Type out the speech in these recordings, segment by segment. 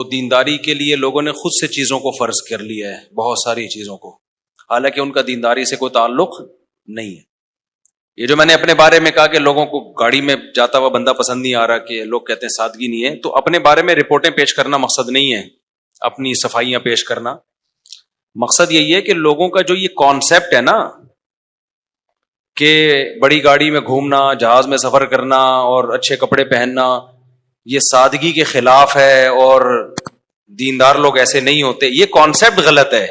دینداری کے لیے لوگوں نے خود سے چیزوں کو فرض کر لیا ہے، بہت ساری چیزوں کو، حالانکہ ان کا دینداری سے کوئی تعلق نہیں ہے۔ یہ جو میں نے اپنے بارے میں کہا کہ لوگوں کو گاڑی میں جاتا ہوا بندہ پسند نہیں آ رہا، کہ لوگ کہتے ہیں سادگی نہیں ہے، تو اپنے بارے میں رپورٹیں پیش کرنا مقصد نہیں ہے، اپنی صفائیاں پیش کرنا مقصد یہی ہے کہ لوگوں کا جو یہ کانسیپٹ ہے نا کہ بڑی گاڑی میں گھومنا، جہاز میں سفر کرنا اور اچھے کپڑے پہننا یہ سادگی کے خلاف ہے اور دیندار لوگ ایسے نہیں ہوتے، یہ کانسیپٹ غلط ہے۔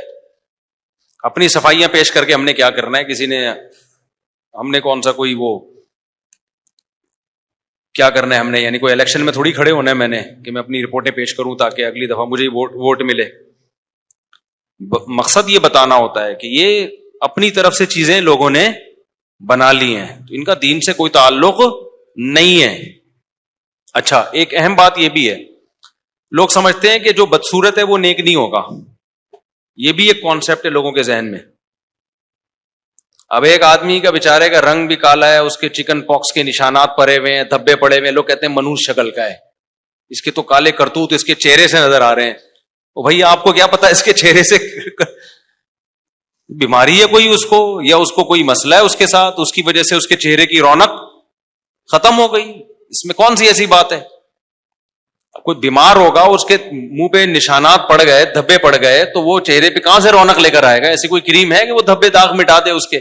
اپنی صفائیاں پیش کر کے ہم نے کیا کرنا ہے؟ کسی نے ہم نے کون سا کوئی وہ کیا کرنا ہے؟ ہم نے یعنی کوئی الیکشن میں تھوڑی کھڑے ہونا ہے میں نے کہ میں اپنی رپورٹیں پیش کروں تاکہ اگلی دفعہ مجھے ووٹ ملے۔ مقصد یہ بتانا ہوتا ہے کہ یہ اپنی طرف سے چیزیں لوگوں نے بنا لی ہیں، تو ان کا دین سے کوئی تعلق نہیں ہے۔ اچھا، ایک اہم بات یہ بھی ہے، لوگ سمجھتے ہیں کہ جو بدصورت ہے وہ نیک نہیں ہوگا، یہ بھی ایک کانسیپٹ ہے لوگوں کے ذہن میں۔ اب ایک آدمی کا بیچارے کا رنگ بھی کالا ہے، اس کے چکن پاکس کے نشانات پڑے ہوئے ہیں، دھبے پڑے ہوئے ہیں، لوگ کہتے ہیں منوس شکل کا ہے، اس کے تو کالے کرتوت اس کے چہرے سے نظر آ رہے ہیں۔ وہ بھائی آپ کو کیا پتا اس کے چہرے سے بیماری ہے کوئی اس کو، یا اس کو کوئی مسئلہ ہے اس کے ساتھ، اس کی وجہ سے اس کے چہرے کی رونق ختم ہو گئی؟ اس میں کون سی ایسی بات ہے؟ کوئی بیمار ہوگا، اس کے منہ پہ نشانات پڑ گئے، دھبے پڑ گئے، تو وہ چہرے پہ کہاں سے رونق لے کر آئے گا؟ ایسی کوئی کریم ہے کہ وہ دھبے داغ مٹا دے اس کے؟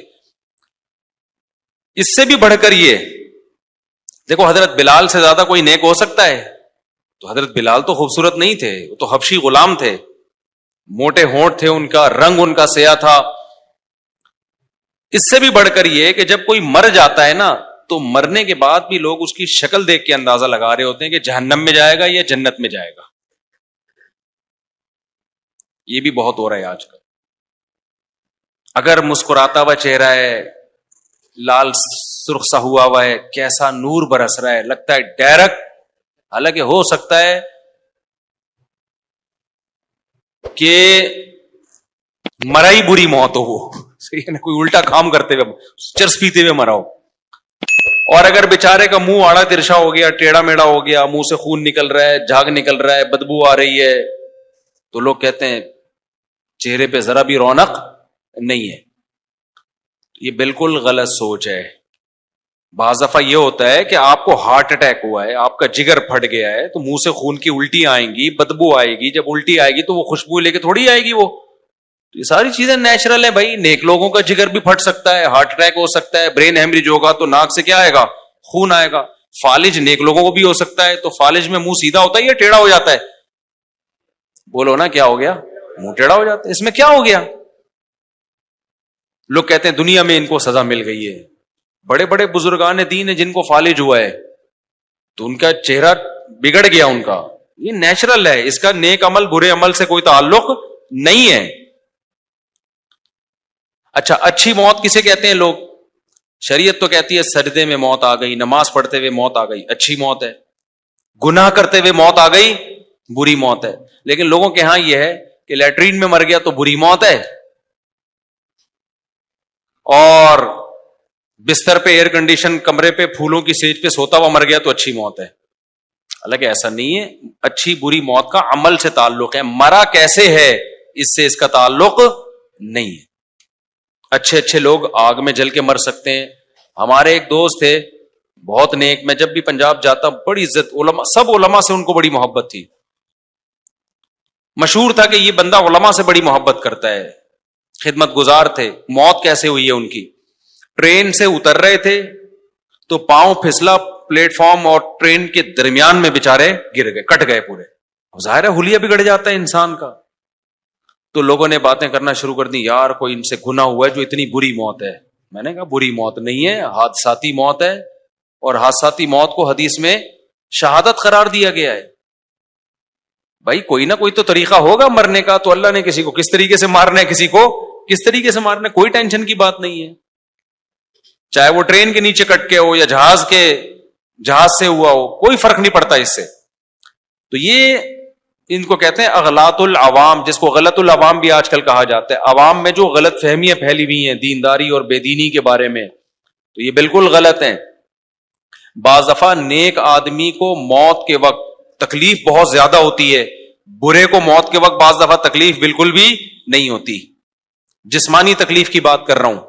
اس سے بھی بڑھ کر یہ دیکھو، حضرت بلال سے زیادہ کوئی نیک ہو سکتا ہے؟ تو حضرت بلال تو خوبصورت نہیں تھے، وہ تو حبشی غلام تھے، موٹے ہونٹ تھے، ان کا رنگ ان کا سیاہ تھا۔ اس سے بھی بڑھ کر یہ کہ جب کوئی مر جاتا ہے نا، تو مرنے کے بعد بھی لوگ اس کی شکل دیکھ کے اندازہ لگا رہے ہوتے ہیں کہ جہنم میں جائے گا یا جنت میں جائے گا۔ یہ بھی بہت ہو رہا ہے آج کل۔ اگر مسکراتا ہوا چہرہ ہے، لال سرخ سا ہوا ہے، کیسا نور برس رہا ہے، لگتا ہے ڈائریکٹ، حالانکہ ہو سکتا ہے کہ مرائی بری موت ہو، کوئی الٹا کام کرتے ہوئے، چرس پیتے ہوئے مرا ہو۔ اور اگر بیچارے کا منہ آڑا ترشا ہو گیا، ٹیڑھا میڑا ہو گیا، منہ سے خون نکل رہا ہے، جھاگ نکل رہا ہے، بدبو آ رہی ہے، تو لوگ کہتے ہیں چہرے پہ ذرا بھی رونق نہیں ہے۔ یہ بالکل غلط سوچ ہے۔ بعض دفعہ یہ ہوتا ہے کہ آپ کو ہارٹ اٹیک ہوا ہے، آپ کا جگر پھٹ گیا ہے، تو منہ سے خون کی الٹی آئیں گی، بدبو آئے گی، جب الٹی آئے گی تو وہ خوشبو لے کے تھوڑی آئے گی وہ۔ یہ ساری چیزیں نیچرل ہیں بھائی، نیک لوگوں کا جگر بھی پھٹ سکتا ہے، ہارٹ اٹیک ہو سکتا ہے، برین ہیمریج ہوگا تو ناک سے کیا آئے گا؟ خون آئے گا۔ فالج نیک لوگوں کو بھی ہو سکتا ہے، تو فالج میں منہ سیدھا ہوتا ہے یا ٹیڑھا ہو جاتا ہے؟ بولو نا، کیا ہو گیا؟ منہ ٹیڑھا ہو جاتا ہے، اس میں کیا ہو گیا؟ لوگ کہتے ہیں دنیا میں ان کو سزا مل گئی ہے۔ بڑے بڑے بزرگان دین ہیں جن کو فالج ہوا ہے، تو ان کا چہرہ بگڑ گیا ان کا، یہ نیچرل ہے، اس کا نیک عمل برے عمل سے کوئی تعلق نہیں ہے۔ اچھا، اچھی موت کسے کہتے ہیں لوگ؟ شریعت تو کہتی ہے سجدے میں موت آ گئی، نماز پڑھتے ہوئے موت آ گئی، اچھی موت ہے۔ گناہ کرتے ہوئے موت آ گئی، بری موت ہے۔ لیکن لوگوں کے ہاں یہ ہے کہ لیٹرین میں مر گیا تو بری موت ہے، اور بستر پہ ایئر کنڈیشن کمرے پہ پھولوں کی سیج پہ سوتا ہوا مر گیا تو اچھی موت ہے۔ حالانکہ ایسا نہیں ہے، اچھی بری موت کا عمل سے تعلق ہے، مرا کیسے ہے اس سے اس کا تعلق نہیں ہے۔ اچھے اچھے لوگ آگ میں جل کے مر سکتے ہیں۔ ہمارے ایک دوست تھے بہت نیک، میں جب بھی پنجاب جاتا بڑی عزت، علماء، سب علماء سے ان کو بڑی محبت تھی، مشہور تھا کہ یہ بندہ علماء سے بڑی محبت کرتا ہے، خدمت گزار تھے۔ موت کیسے ہوئی ہے ان کی؟ ٹرین سے اتر رہے تھے تو پاؤں پھسلا پلیٹ فارم اور ٹرین کے درمیان میں بےچارے گر گئے، کٹ گئے پورے۔ ظاہر ہے حلیہ بگڑ جاتا ہے انسان کا۔ تو لوگوں نے باتیں کرنا شروع کر دی، یار کوئی ان سے گناہ ہوا ہے جو اتنی بری موت ہے۔ میں نے کہا بری موت نہیں ہے، حادثاتی موت ہے، اور حادثاتی موت کو حدیث میں شہادت قرار دیا گیا ہے۔ بھائی کوئی نہ کوئی تو طریقہ ہوگا مرنے کا، تو اللہ نے کسی کو کس طریقے سے مارنا ہے، کسی کو کس طریقے سے مارنا ہے، کوئی ٹینشن کی بات نہیں ہے، چاہے وہ ٹرین کے نیچے کٹ کے ہو یا جہاز سے ہوا ہو، کوئی فرق نہیں پڑتا اس سے۔ تو یہ ان کو کہتے ہیں اغلاط العوام، جس کو غلط العوام بھی آج کل کہا جاتا ہے۔ عوام میں جو غلط فہمیاں پھیلی ہوئی ہیں دینداری اور بے دینی کے بارے میں، تو یہ بالکل غلط ہیں۔ بعض دفعہ نیک آدمی کو موت کے وقت تکلیف بہت زیادہ ہوتی ہے، برے کو موت کے وقت بعض دفعہ تکلیف بالکل بھی نہیں ہوتی. جسمانی تکلیف کی بات کر رہا ہوں.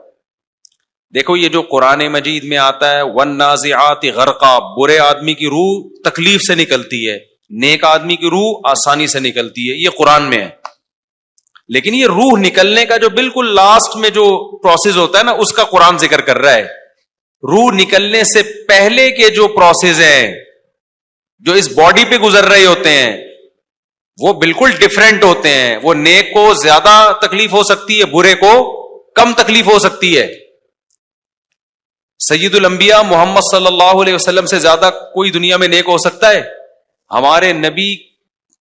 دیکھو یہ جو قرآن مجید میں آتا ہے والنازعات غرقا، برے آدمی کی روح تکلیف سے نکلتی ہے، نیک آدمی کی روح آسانی سے نکلتی ہے، یہ قرآن میں ہے. لیکن یہ روح نکلنے کا جو بالکل لاسٹ میں جو پروسیس ہوتا ہے نا، اس کا قرآن ذکر کر رہا ہے. روح نکلنے سے پہلے کے جو پروسیس ہیں جو اس باڈی پہ گزر رہے ہوتے ہیں وہ بالکل ڈیفرنٹ ہوتے ہیں. وہ نیک کو زیادہ تکلیف ہو سکتی ہے، برے کو کم تکلیف ہو سکتی ہے. سید الانبیاء محمد صلی اللہ علیہ وسلم سے زیادہ کوئی دنیا میں نیک ہو سکتا ہے؟ ہمارے نبی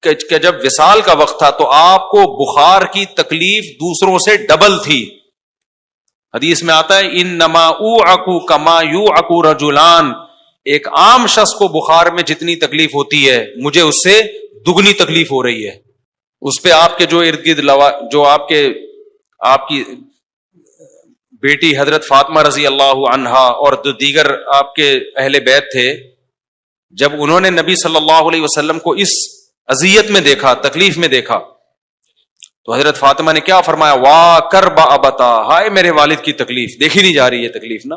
کا جب وصال کا وقت تھا تو آپ کو بخار کی تکلیف دوسروں سے ڈبل تھی. حدیث میں آتا ہے انما اوعکو کما یوعکو رجلان، ایک عام شخص کو بخار میں جتنی تکلیف ہوتی ہے مجھے اس سے دگنی تکلیف ہو رہی ہے. اس پہ آپ کے جو ارد گرد جو آپ کی بیٹی حضرت فاطمہ رضی اللہ عنہا اور دیگر آپ کے اہل بیت تھے، جب انہوں نے نبی صلی اللہ علیہ وسلم کو اس اذیت میں دیکھا، تکلیف میں دیکھا، تو حضرت فاطمہ نے کیا فرمایا؟ وا کرب ابتا، ہائے میرے والد کی تکلیف، دیکھی نہیں جا رہی ہے تکلیف نا.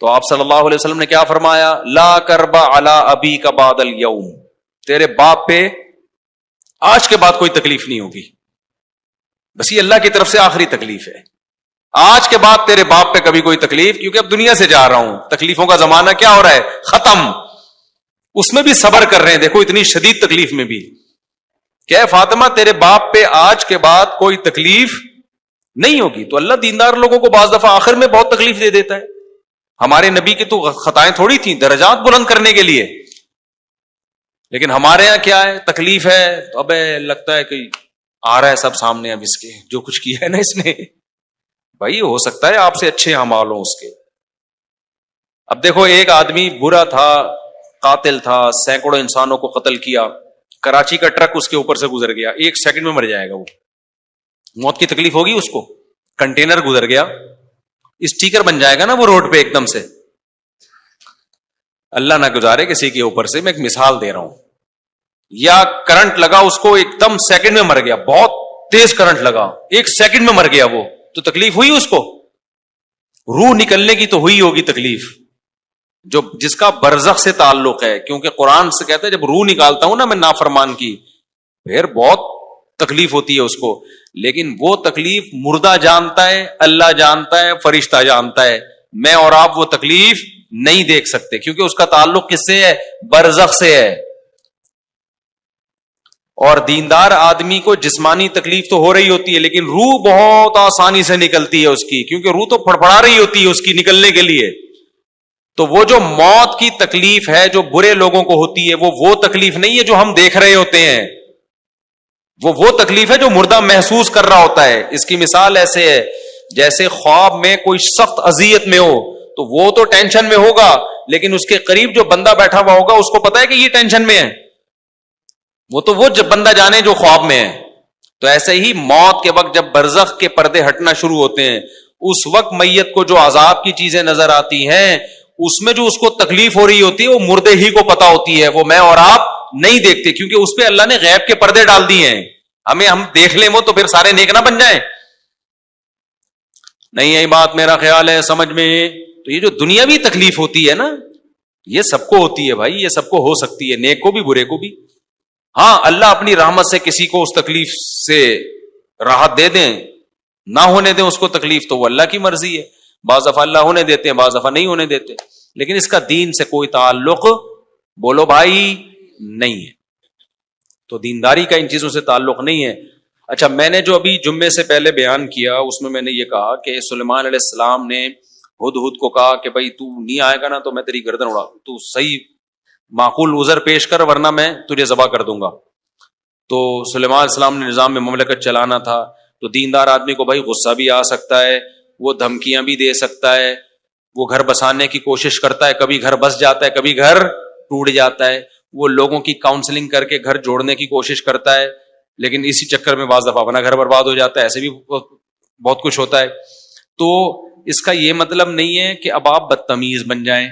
تو آپ صلی اللہ علیہ وسلم نے کیا فرمایا؟ لا کرب علی ابیک بعد الیوم، تیرے باپ پہ آج کے بعد کوئی تکلیف نہیں ہوگی. بس یہ اللہ کی طرف سے آخری تکلیف ہے. آج کے بعد تیرے باپ پہ کبھی کوئی تکلیف، کیونکہ اب دنیا سے جا رہا ہوں، تکلیفوں کا زمانہ کیا ہو رہا ہے؟ ختم. اس میں بھی صبر کر رہے ہیں، دیکھو اتنی شدید تکلیف میں بھی. کیا فاطمہ تیرے باپ پہ آج کے بعد کوئی تکلیف نہیں ہوگی. تو اللہ دیندار لوگوں کو بعض دفعہ آخر میں بہت تکلیف دے دیتا ہے. ہمارے نبی کی تو خطائیں تھوڑی تھیں درجات بلند کرنے کے لیے، لیکن ہمارے ہاں کیا ہے؟ تکلیف ہے تو اب لگتا ہے کہ آ رہا ہے سب سامنے، اب اس کے جو کچھ کیا ہے نا اس نے، بھائی ہو سکتا ہے آپ سے اچھے اعمال ہوں اس کے. اب دیکھو ایک آدمی برا تھا، قاتل تھا، سینکڑوں انسانوں کو قتل کیا، کراچی کا ٹرک اس کے اوپر سے گزر گیا، 1 سیکنڈ میں مر جائے گا وہ. موت کی تکلیف ہوگی اس کو. کنٹینر گزر گیا، اسٹیکر بن جائے گا نا وہ روڈ پہ ایک دم سے. اللہ نہ گزارے کسی کے اوپر سے، میں ایک مثال دے رہا ہوں. یا کرنٹ لگا اس کو، ایک دم سیکنڈ میں مر گیا، بہت تیز کرنٹ لگا، 1 سیکنڈ میں مر گیا وہ، تو تکلیف ہوئی اس کو. روح نکلنے کی تو ہوئی ہوگی تکلیف، جو جس کا برزخ سے تعلق ہے، کیونکہ قرآن سے کہتا ہے جب روح نکالتا ہوں نا میں نافرمان کی، پھر بہت تکلیف ہوتی ہے اس کو. لیکن وہ تکلیف مردہ جانتا ہے، اللہ جانتا ہے، فرشتہ جانتا ہے. میں اور آپ وہ تکلیف نہیں دیکھ سکتے، کیونکہ اس کا تعلق کس سے ہے؟ برزخ سے ہے. اور دیندار آدمی کو جسمانی تکلیف تو ہو رہی ہوتی ہے، لیکن روح بہت آسانی سے نکلتی ہے اس کی، کیونکہ روح تو پھڑپڑا رہی ہوتی ہے اس کی نکلنے کے لیے. تو وہ جو موت کی تکلیف ہے جو برے لوگوں کو ہوتی ہے، وہ تکلیف نہیں ہے جو ہم دیکھ رہے ہوتے ہیں، وہ تکلیف ہے جو مردہ محسوس کر رہا ہوتا ہے. اس کی مثال ایسے ہے جیسے خواب میں کوئی سخت اذیت میں ہو تو وہ تو ٹینشن میں ہوگا، لیکن اس کے قریب جو بندہ بیٹھا ہوا ہوگا اس کو پتا ہے کہ یہ ٹینشن میں ہے، وہ جب بندہ جانے جو خواب میں ہے. تو ایسے ہی موت کے وقت جب برزخ کے پردے ہٹنا شروع ہوتے ہیں، اس وقت میت کو جو عذاب کی چیزیں نظر آتی ہیں، اس میں جو اس کو تکلیف ہو رہی ہوتی ہے وہ مردے ہی کو پتا ہوتی ہے، وہ میں اور آپ نہیں دیکھتے، کیونکہ اس پہ اللہ نے غیب کے پردے ڈال دیے ہیں. ہم دیکھ لیں وہ تو پھر سارے نیک نہ بن جائیں. نہیں یہی بات میرا خیال ہے سمجھ میں. تو یہ جو دنیاوی تکلیف ہوتی ہے نا، یہ سب کو ہوتی ہے بھائی، یہ سب کو ہو سکتی ہے، نیک کو بھی برے کو بھی. ہاں اللہ اپنی رحمت سے کسی کو اس تکلیف سے راحت دے دیں، نہ ہونے دیں اس کو تکلیف، تو وہ اللہ کی مرضی ہے. بعض دفعہ اللہ ہونے دیتے ہیں، بعض دفعہ نہیں ہونے دیتے، لیکن اس کا دین سے کوئی تعلق بولو بھائی نہیں ہے. تو دینداری کا ان چیزوں سے تعلق نہیں ہے. اچھا، میں نے جو ابھی جمعے سے پہلے بیان کیا اس میں نے یہ کہا کہ سلیمان علیہ السلام نے ہدہد کو کہا کہ بھائی تو نہیں آئے گا نا تو میں تیری گردن اڑا، تو صحیح معقول عذر پیش کر ورنہ میں تجھے ذبح کر دوں گا. تو سلیمان علیہ السلام نے نظام میں مملکت چلانا تھا، تو دیندار آدمی کو بھائی غصہ بھی آ سکتا ہے، وہ دھمکیاں بھی دے سکتا ہے، وہ گھر بسانے کی کوشش کرتا ہے، کبھی گھر بس جاتا ہے، کبھی گھر ٹوٹ جاتا ہے، وہ لوگوں کی کاؤنسلنگ کر کے گھر جوڑنے کی کوشش کرتا ہے، لیکن اسی چکر میں بعض دفعہ اپنا گھر برباد ہو جاتا ہے. ایسے بھی بہت کچھ ہوتا ہے. تو اس کا یہ مطلب نہیں ہے کہ اب آپ بدتمیز بن جائیں،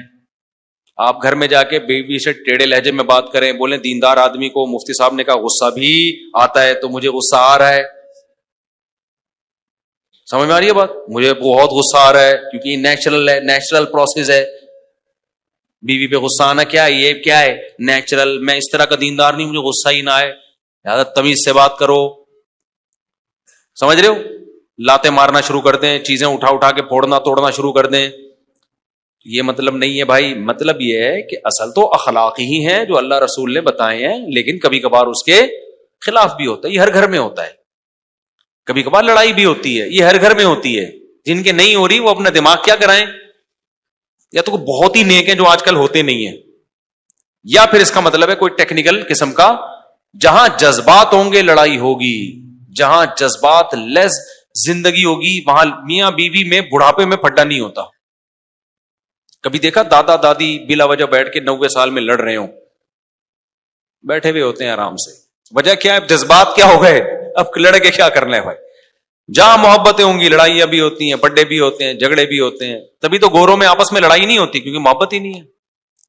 آپ گھر میں جا کے بیوی سے ٹیڑے لہجے میں بات کریں, بولیں دیندار آدمی کو مفتی صاحب نے کہا غصہ بھی آتا ہے, تو مجھے غصہ آ رہا ہے. سمجھ میں آ رہی ہے بات؟ مجھے بہت غصہ آ رہا ہے کیونکہ نیچرل ہے, نیچرل پروسیس ہے. بیوی پہ غصہ آنا کیا ہے؟ یہ کیا ہے؟ نیچرل. میں اس طرح کا دیندار نہیں, مجھے غصہ ہی نہ آئے. زیادہ تمیز سے بات کرو. سمجھ رہے ہو؟ لاتے مارنا شروع کر دیں, چیزیں اٹھا اٹھا کے پھوڑنا توڑنا شروع کر دیں, یہ مطلب نہیں ہے بھائی. مطلب یہ ہے کہ اصل تو اخلاق ہی ہیں جو اللہ رسول نے بتائے ہیں, لیکن کبھی کبھار اس کے خلاف بھی ہوتا ہے. یہ ہر گھر میں ہوتا ہے. کبھی کبھار لڑائی بھی ہوتی ہے, یہ ہر گھر میں ہوتی ہے. جن کے نہیں ہو رہی وہ اپنا دماغ کیا کرائیں, یا تو بہت ہی نیک ہیں جو آج کل ہوتے نہیں ہیں, یا پھر اس کا مطلب ہے کوئی ٹیکنیکل قسم کا. جہاں جذبات ہوں گے لڑائی ہوگی, جہاں جذبات لیس زندگی ہوگی وہاں میاں بیوی میں بڑھاپے میں پھڈا نہیں ہوتا. کبھی دیکھا دادا دادی بلا وجہ بیٹھ کے 90 سال میں لڑ رہے ہوں, بیٹھے ہوئے ہوتے ہیں آرام سے. وجہ کیا ہے؟ جذبات کیا ہو گئے, اب لڑ کے کیا کرنا ہے بھائی. جہاں محبتیں ہوں گی لڑائیاں بھی ہوتی ہیں, پڈے بھی ہوتے ہیں, جھگڑے بھی ہوتے ہیں. تبھی تو گوروں میں آپس میں لڑائی نہیں ہوتی, کیونکہ محبت ہی نہیں ہے.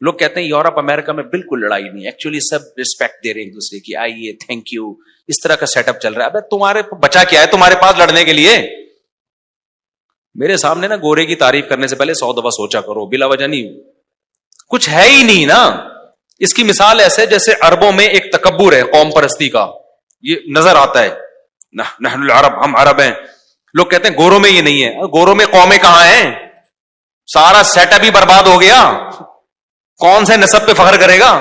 لوگ کہتے ہیں یورپ امریکہ میں بالکل لڑائی نہیں, ایکچولی سب ریسپیکٹ دے رہے ہیں ایک دوسرے کی, آئیے تھینک یو, اس طرح کا سیٹ اپ چل رہا ہے. ابے تمہارے بچا کیا ہے تمہارے پاس لڑنے کے لیے؟ میرے سامنے نا گورے کی تعریف کرنے سے پہلے 100 دفعہ سوچا کرو, بلا وجہ نہیں. کچھ ہے ہی نہیں نا. اس کی مثال ایسے جیسے عربوں میں ایک تکبر ہے قوم پرستی کا, یہ نظر آتا ہے. نحن العرب, ہم عرب ہیں. لوگ کہتے ہیں گوروں میں یہ نہیں ہے. گوروں میں قومیں کہاں ہیں؟ سارا سیٹ اپ ہی برباد ہو گیا. کون سے نسب پہ فخر کرے گا؟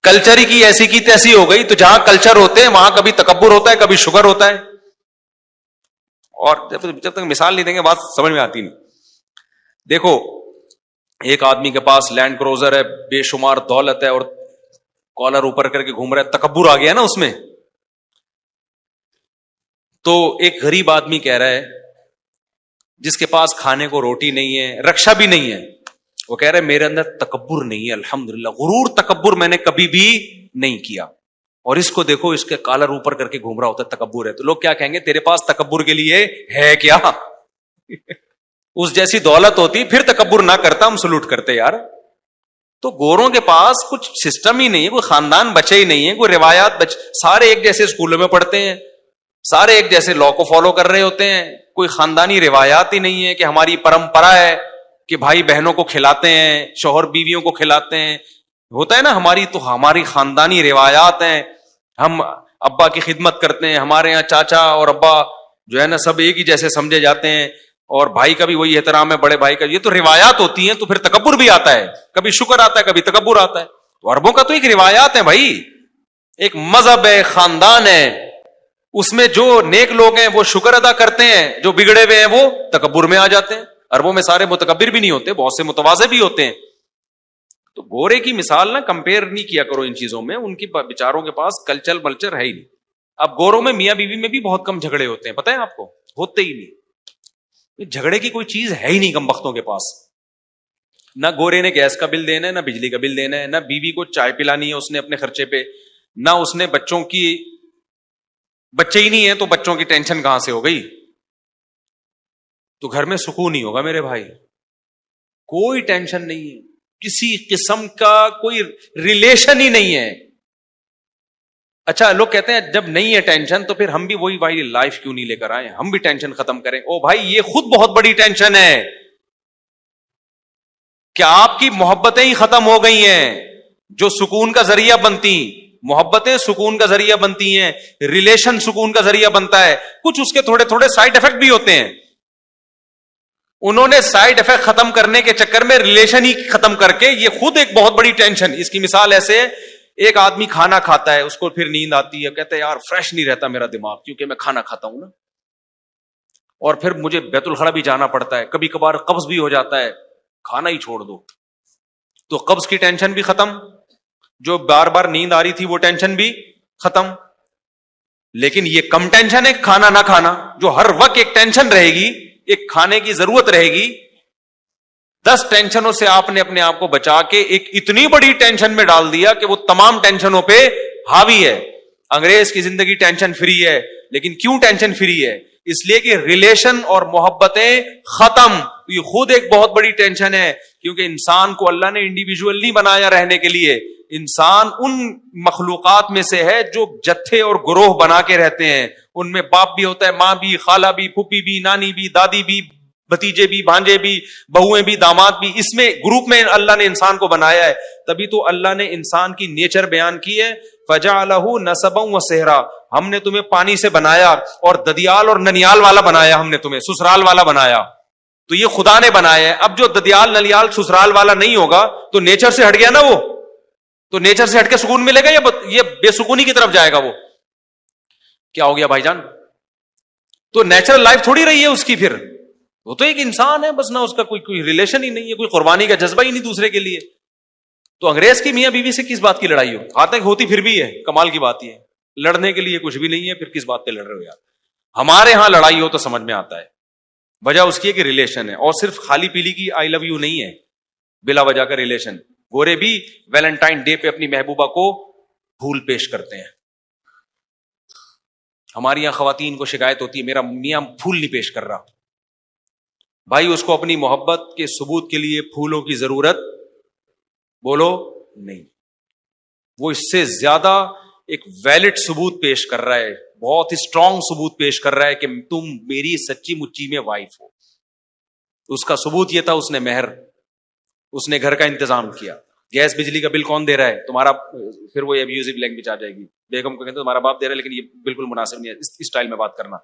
کلچر ہی کی ایسی کی تیسی ہو گئی. تو جہاں کلچر ہوتے ہیں وہاں کبھی تکبر ہوتا ہے, کبھی شکر ہوتا ہے. اور جب تک مثال نہیں دیں گے بات سمجھ میں آتی نہیں. دیکھو ایک آدمی کے پاس لینڈ کروزر ہے, بے شمار دولت ہے, اور کالر اوپر کر کے گھوم رہا ہے, تکبر آ گیا نا اس میں. تو ایک غریب آدمی کہہ رہا ہے جس کے پاس کھانے کو روٹی نہیں ہے, رکشا بھی نہیں ہے, وہ کہہ رہے میرے اندر تکبر نہیں ہے الحمدللہ, غرور تکبر میں نے کبھی بھی نہیں کیا. اور اس کو دیکھو, اس کے کالر اوپر کر کے گھوم رہا ہوتا ہے, تکبر ہے. تو لوگ کیا کہیں گے, تیرے پاس تکبر کے لیے ہے کیا؟ اس جیسی دولت ہوتی پھر تکبر نہ کرتا, ہم سلوٹ کرتے یار. تو گوروں کے پاس کچھ سسٹم ہی نہیں ہے, کوئی خاندان بچے ہی نہیں ہے, کوئی روایات سارے ایک جیسے اسکولوں میں پڑھتے ہیں, سارے ایک جیسے لا کو فالو کر رہے ہوتے ہیں. کوئی خاندانی روایات ہی نہیں ہے کہ ہماری پرمپرا ہے کہ بھائی بہنوں کو کھلاتے ہیں, شوہر بیویوں کو کھلاتے ہیں. ہوتا ہے نا ہماری, تو ہماری خاندانی روایات ہیں, ہم ابا کی خدمت کرتے ہیں, ہمارے یہاں چاچا اور ابا جو ہے نا سب ایک ہی جیسے سمجھے جاتے ہیں, اور بھائی کا بھی وہی احترام ہے بڑے بھائی کا. یہ تو روایات ہوتی ہیں, تو پھر تکبر بھی آتا ہے, کبھی شکر آتا ہے, کبھی تکبر آتا ہے. تو عربوں کا تو ایک روایات ہے بھائی, ایک مذہب ہے, خاندان ہے, اس میں جو نیک لوگ ہیں وہ شکر ادا کرتے ہیں, جو بگڑے ہوئے ہیں وہ تکبر میں آ جاتے ہیں. عربوں میں سارے متکبر بھی نہیں ہوتے, بہت سے متواضع بھی ہوتے ہیں. تو گورے کی مثال نا کمپیئر نہیں کیا کرو ان چیزوں میں, ان کی بیچاروں کے پاس کلچر بلچر ہے ہی نہیں. اب گوروں میں میاں بیوی میں بھی بہت کم جھگڑے ہوتے ہیں, پتہ ہے آپ کو, ہوتے ہی نہیں. جھگڑے کی کوئی چیز ہے ہی نہیں کم بختوں کے پاس. نہ گورے نے گیس کا بل دینا ہے, نہ بجلی کا بل دینا ہے, نہ بیوی کو چائے پلانی ہے اس نے اپنے خرچے پہ, نہ اس نے بچوں کی, بچے ہی نہیں ہے تو بچوں کی ٹینشن کہاں سے ہو گئی. تو گھر میں سکون نہیں ہوگا میرے بھائی, کوئی ٹینشن نہیں ہے, کسی قسم کا کوئی ریلیشن ہی نہیں ہے. اچھا لوگ کہتے ہیں جب نہیں ہے ٹینشن تو پھر ہم بھی وہی بھائی لائف کیوں نہیں لے کر آئے, ہم بھی ٹینشن ختم کریں. او بھائی یہ خود بہت بڑی ٹینشن ہے کہ آپ کی محبتیں ہی ختم ہو گئی ہیں جو سکون کا ذریعہ بنتی. محبتیں سکون کا ذریعہ بنتی ہیں, ریلیشن سکون کا ذریعہ بنتا ہے. کچھ اس کے تھوڑے تھوڑے سائڈ افیکٹ بھی ہوتے ہیں. انہوں نے سائڈ افیکٹ ختم کرنے کے چکر میں ریلیشن ہی ختم کر کے, یہ خود ایک بہت بڑی ٹینشن. اس کی مثال ایسے ہے, ایک آدمی کھانا کھاتا ہے, اس کو پھر نیند آتی ہے, کہتا ہے یار فریش نہیں رہتا میرا دماغ کیونکہ میں کھانا کھاتا ہوں نا, اور پھر مجھے بیت الخلا بھی جانا پڑتا ہے, کبھی کبھار قبض بھی ہو جاتا ہے, کھانا ہی چھوڑ دو. تو قبض کی ٹینشن بھی ختم, جو بار بار نیند آ رہی تھی وہ ٹینشن بھی ختم. لیکن یہ کم ٹینشن ہے کھانا نہ کھانا, جو ہر وقت ایک ٹینشن رہے گی, ایک کھانے کی ضرورت رہے گی. 10 ٹینشنوں سے آپ نے اپنے آپ کو بچا کے ایک اتنی بڑی ٹینشن میں ڈال دیا کہ وہ تمام ٹینشنوں پہ حاوی ہے. انگریز کی زندگی ٹینشن فری ہے, لیکن کیوں ٹینشن فری ہے؟ اس لیے کہ ریلیشن اور محبتیں ختم. یہ خود ایک بہت بڑی ٹینشن ہے, کیونکہ انسان کو اللہ نے انڈیویجول نہیں بنایا رہنے کے لیے. انسان ان مخلوقات میں سے ہے جو جتھے اور گروہ بنا کے رہتے ہیں. ان میں باپ بھی ہوتا ہے, ماں بھی, خالہ بھی, پھوپھی بھی, نانی بھی, دادی بھی, بھتیجے بھی, بھانجے بھی, بہویں بھی, داماد بھی. اس میں گروپ میں اللہ نے انسان کو بنایا ہے. تبھی تو اللہ نے انسان کی نیچر بیان کی ہے, فَجَعَلَهُ نَسَبًا وَصِهْرًا. ہم نے تمہیں پانی سے بنایا اور ددیال اور ننیال والا بنایا, ہم نے تمہیں سسرال والا بنایا. تو یہ خدا نے بنایا ہے. اب جو ددیال ننیال سسرال والا نہیں ہوگا تو نیچر سے ہٹ گیا نا, وہ تو نیچر سے ہٹ کے سکون ملے گا یا یہ بے سکونی کی طرف جائے گا؟ وہ کیا ہو گیا بھائی جان؟ تو نیچرل لائف تھوڑی رہی ہے اس کی. پھر وہ تو ایک انسان ہے بس, نہ اس کا کوئی ریلیشن ہی نہیں ہے, کوئی قربانی کا جذبہ ہی نہیں دوسرے کے لیے. تو انگریز کی میاں بیوی سے کس بات کی لڑائی ہو؟ ہاتھ تک ہوتی پھر بھی ہے, کمال کی بات یہ ہے. لڑنے کے لیے کچھ بھی نہیں ہے, پھر کس بات پہ لڑ رہے ہو یار؟ ہمارے ہاں لڑائی ہو تو سمجھ میں آتا ہے. وجہ اس کی ہے کہ ریلیشن ہے, اور صرف خالی پیلی کی آئی لو یو نہیں ہے, بلا وجہ کا ریلیشن. گورے بھی ویلنٹائن ڈے پہ اپنی محبوبہ کو پھول پیش کرتے ہیں. ہماری یہاں خواتین کو شکایت ہوتی ہے, میرا میاں پھول نہیں پیش کر رہا. بھائی اس کو اپنی محبت کے ثبوت کے لیے پھولوں کی ضرورت بولو نہیں. وہ اس سے زیادہ ایک ویلڈ ثبوت پیش کر رہا ہے, بہت ہی اسٹرانگ ثبوت پیش کر رہا ہے کہ تم میری سچی مچی میں وائف ہو. اس کا ثبوت یہ تھا, اس نے مہر, اس نے گھر کا انتظام کیا. گیس بجلی کا بل کون دے رہا ہے؟ تمہارا. پھر وہ ابیوزو لینگویج آ جائے گی, بیگم کو کہتے ہیں تمہارا باپ دے رہا ہے, لیکن یہ بالکل مناسب نہیں ہے اس اسٹائل میں بات کرنا.